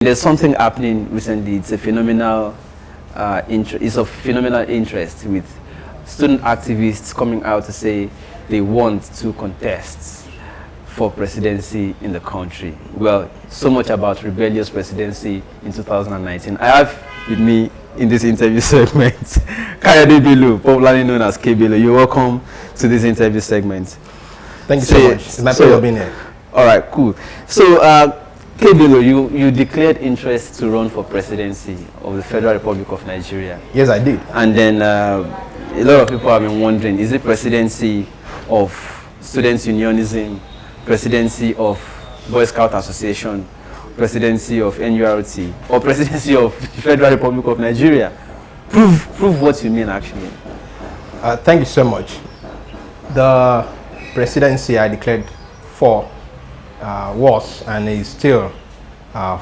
There's something happening recently. It's a phenomenal it's of phenomenal interest with student activists coming out to say they want to contest for presidency in the country. Well, so much about rebellious presidency in 2019. I have with me in this interview segment Bello, popularly known as Bello. You're welcome to this interview segment. Thank you so much. It's my pleasure being here. All right, cool. So, Bello, you declared interest to run for presidency of the Federal Republic of Nigeria. Yes, I did. And then a lot of people have been wondering, is it presidency of Students Unionism, presidency of Boy Scout Association, presidency of NURT, or presidency of the Federal Republic of Nigeria? Prove what you mean, actually. Thank you so much. The presidency I declared for was and is still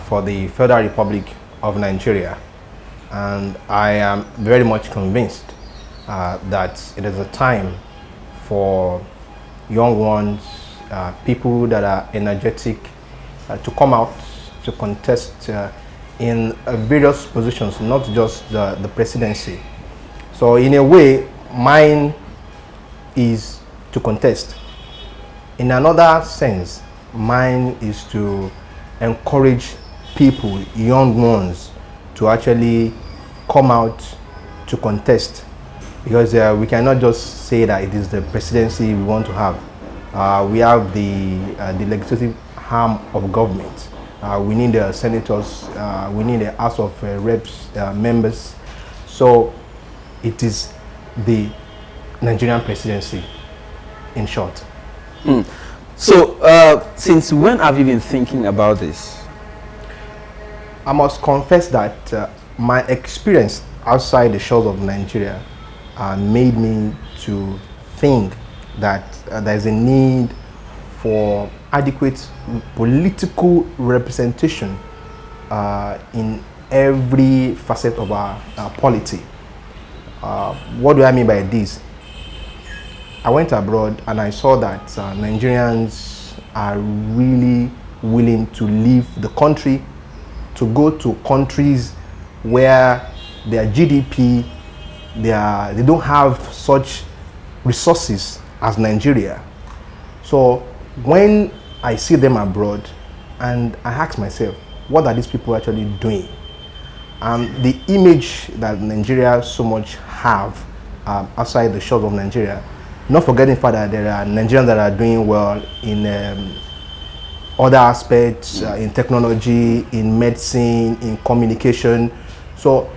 for the Federal Republic of Nigeria, and I am very much convinced that it is a time for young ones, people that are energetic, to come out to contest in various positions, not just the presidency. So in a way, mine is to contest. In another sense, mine is to encourage people, young ones, to actually come out to contest, because we cannot just say that it is the presidency we want to have. We have the legislative arm of government. We need the senators, we need the House of Reps members. So it is the Nigerian presidency, in short. So, since when have you been thinking about this? I must confess that my experience outside the shores of Nigeria made me to think that there is a need for adequate political representation in every facet of our polity. What do I mean by this? I went abroad and I saw that Nigerians are really willing to leave the country to go to countries where their GDP, they don't have such resources as Nigeria. So when I see them abroad and I ask myself, what are these people actually doing? The image that Nigeria so much have outside the shores of Nigeria, not forgetting the fact that there are Nigerians that are doing well in other aspects, in technology, in medicine, in communication. So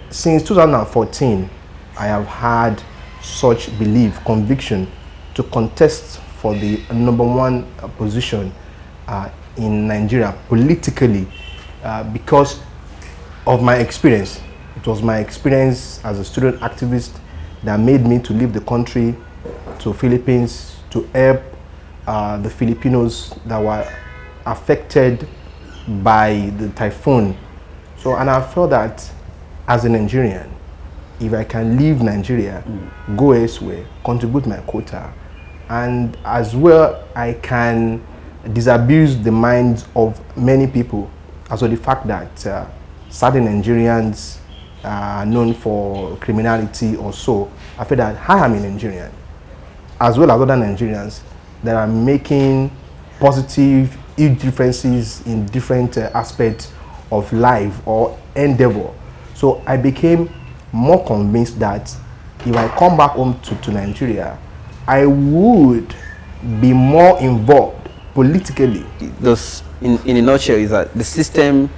since 2014, I have had such belief, conviction to contest for the #1 position in Nigeria politically, because of my experience. It was my experience as a student activist that made me to leave the country to Philippines to help the Filipinos that were affected by the typhoon. So, and I felt that as a Nigerian, if I can leave Nigeria, go elsewhere, contribute my quota, and as well I can disabuse the minds of many people as well the fact that certain Nigerians are known for criminality or so. I feel that I am a Nigerian, as well as other Nigerians that are making positive huge differences in different aspects of life or endeavor. So I became more convinced that if I come back home to Nigeria, I would be more involved politically. Thus, in a nutshell, is that the system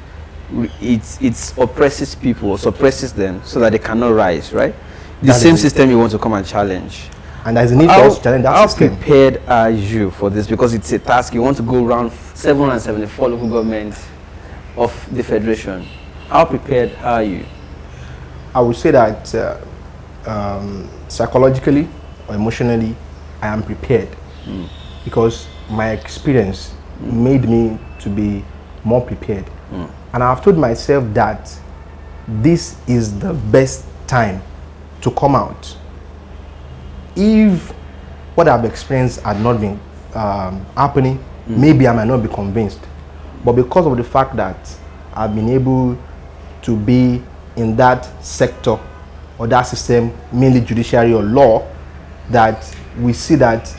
it oppresses people, suppresses them so that they cannot rise, right? The same system you want to come and challenge. And there's a need for us to challenge that system. How prepared are you for this? Because it's a task. You want to go around 774 local governments of the Federation. How prepared are you? I would say that psychologically or emotionally, I am prepared, because my experience made me to be more prepared. And I've told myself that this is the best time to come out. If what I've experienced had not been happening, maybe I might not be convinced. But because of the fact that I've been able to be in that sector or that system, mainly judiciary or law, that we see that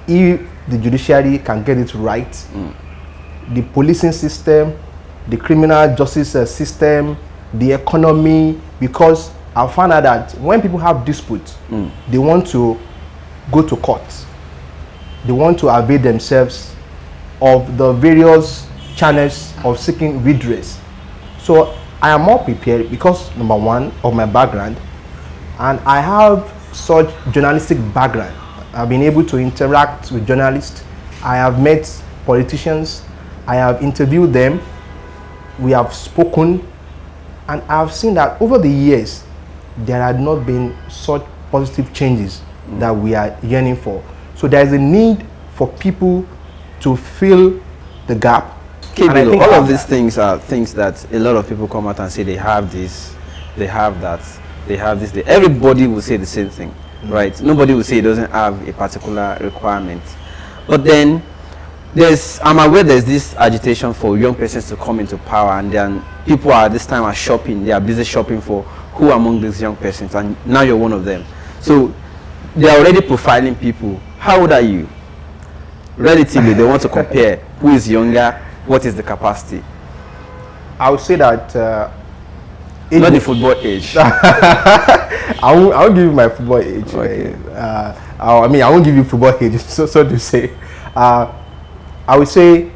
if the judiciary can get it right, the policing system, the criminal justice system, the economy, because I found out that when people have disputes, they want to go to court. They want to avail themselves of the various channels of seeking redress. So I am more prepared because, number one, of my background, and I have such journalistic background. I've been able to interact with journalists. I have met politicians. I have interviewed them. We have spoken, and I've seen that over the years there had not been such positive changes that we are yearning for. So there is a need for people to fill the gap. And I think all of these things are things that a lot of people come out and say they have this, they have that, they have this. Everybody will say the same thing, right? Nobody will say it doesn't have a particular requirement. But then I'm aware there's this agitation for young persons to come into power, and then people are this time are shopping. They are busy shopping for who among these young persons, and now you're one of them. So they are already profiling people. How old are you? Relatively, they want to compare who is younger, what is the capacity. I would say that not the football age. I won't give you my football age. Okay. I mean, I won't give you football age. So to say, I would say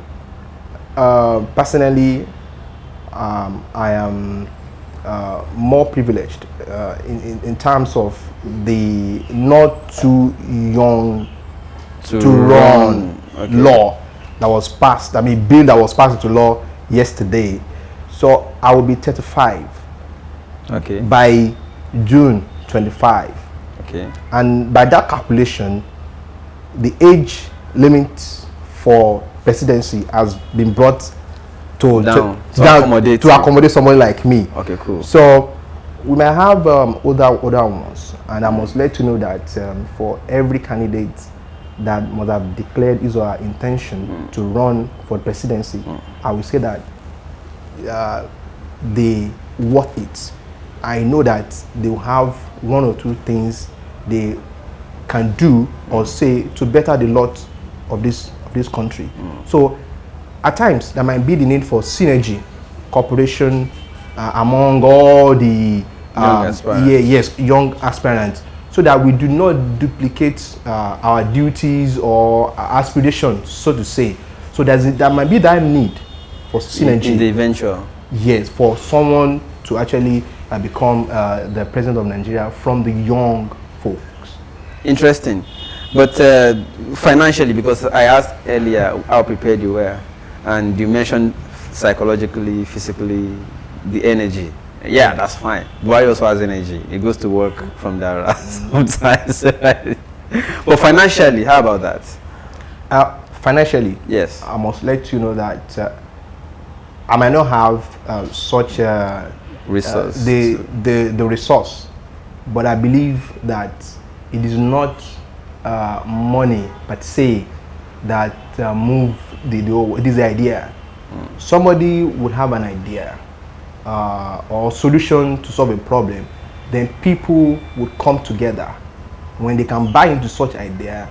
personally, I am more privileged in terms of the not too young to run law that was passed. I mean, bill that was passed into law yesterday. So I will be 35. Okay. By June 25. Okay. And by that calculation, the age limit for presidency has been brought to accommodate someone like me. Okay, cool. So we may have older ones, and I must let you know that for every candidate that must have declared his or her intention to run for presidency, I will say that they worth it. I know that they will have one or two things they can do or say to better the lot of this country. So at times there might be the need for synergy, cooperation among all the young aspirants, so that we do not duplicate our duties or our aspirations, so to say. So there might be that need for synergy in the eventual. Yes, for someone to actually become the president of Nigeria from the young folks. Interesting. But financially, because I asked earlier how prepared you were, and you mentioned psychologically, physically, the energy. Yeah, that's fine. Buhari also has energy. He goes to work from there sometimes. But financially, how about that? Financially, yes. I must let you know that I might not have such resource. The resource, but I believe that it is not money per se that move this idea. Somebody would have an idea or solution to solve a problem, then people would come together. When they can buy into such idea,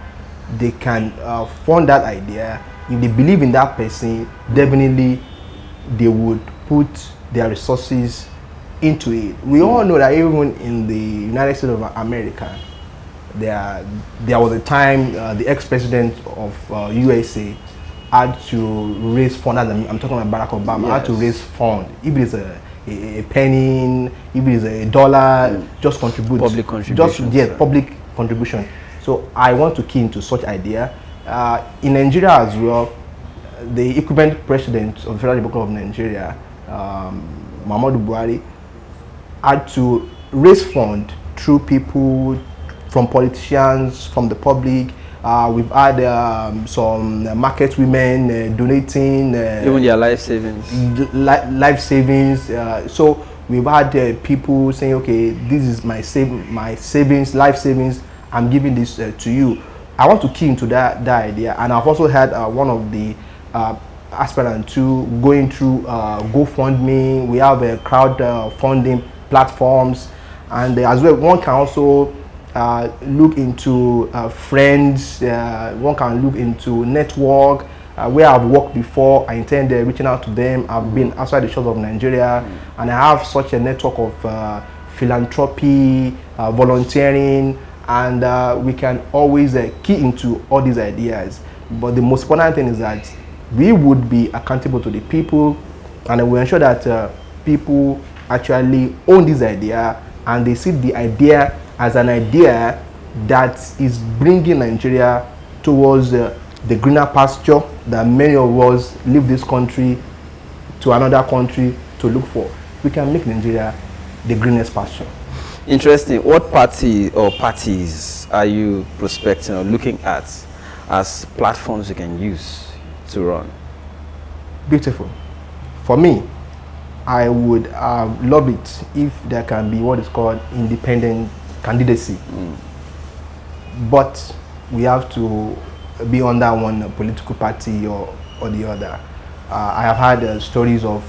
they can fund that idea. If they believe in that person, definitely they would put their resources into it. We all know that even in the United States of America, there was a time the ex-president of USA had to raise funds. I'm talking about Barack Obama. Yes. Had to raise funds. If it is a penny, if it is a dollar, just contribute. Public contribution. Public contribution. So I want to key into such idea. In Nigeria as well, the incumbent president of the Federal Republic of Nigeria, Muhammadu Buhari, had to raise funds through people, from politicians, from the public. We've had some market women donating. Even their life savings. Life savings. So we've had people saying, okay, this is my savings, life savings. I'm giving this to you. I want to key into that idea. And I've also had one of the aspirant to going through GoFundMe. We have crowd funding platforms, and as well one can also look into friends. One can look into network. Where I've worked before, I intend reaching out to them. I've been outside the shores of Nigeria, and I have such a network of philanthropy, volunteering, and we can always key into all these ideas. But the most important thing is that we would be accountable to the people, and we ensure that people actually own this idea, and they see the idea as an idea that is bringing Nigeria towards the greener pasture that many of us leave this country to another country to look for. We can make Nigeria the greenest pasture. Interesting. What party or parties are you prospecting or looking at as platforms you can use to run? Beautiful. For me, I would love it if there can be what is called independent candidacy. But we have to be under one political party or the other. I have had stories of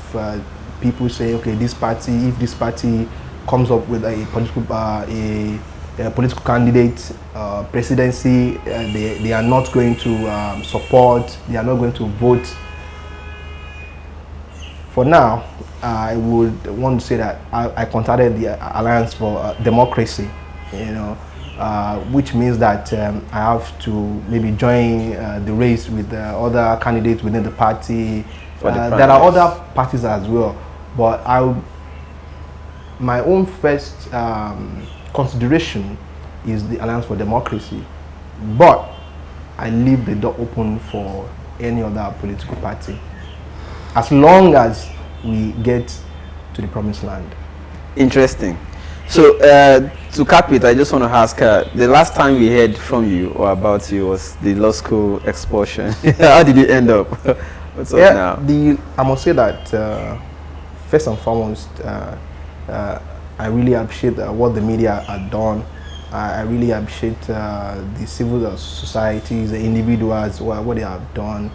people say, okay, this party, if this party comes up with a political candidate, presidency, they are not going to support, they are not going to vote. For now, I would want to say that I contacted the Alliance for Democracy, which means that I have to maybe join the race with other candidates within the party. There are other parties as well, but my own first consideration is the Alliance for Democracy, but I leave the door open for any other political party, as long as we get to the promised land. Interesting. So to cap it, I just want to ask, the last time we heard from you or about you was the law school expulsion. How did it end up? What's up now? I must say that first and foremost, I really appreciate what the media had done. I really appreciate the civil societies, the individuals, what they have done.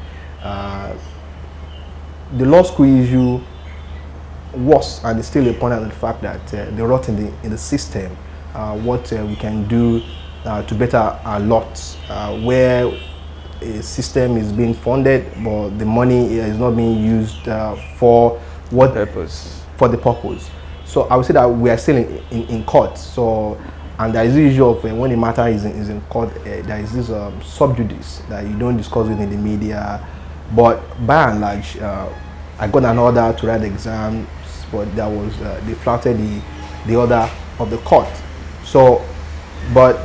The law school issue was and is still a point of the fact that the rot in the system, what we can do to better our lot, where a system is being funded but the money is not being used for what purpose, for the purpose. So I would say that we are still in court. So, and there is the issue of when the matter is in court, there is this sub judice that you don't discuss within the media. But by and large, I got an order to write the exams, but there was they flouted the order of the court. So, but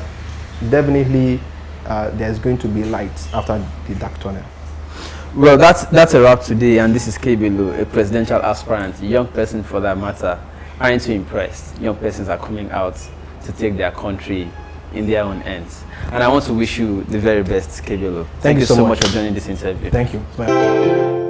definitely there's going to be light after the dark tunnel. Well, that's a wrap today, and this is Bello, a presidential aspirant, a young person for that matter. Aren't you impressed? Young persons are coming out to take their country in their own hands. And I want to wish you the very best, Bello. Thank you so much for joining this interview. Thank you. Bye.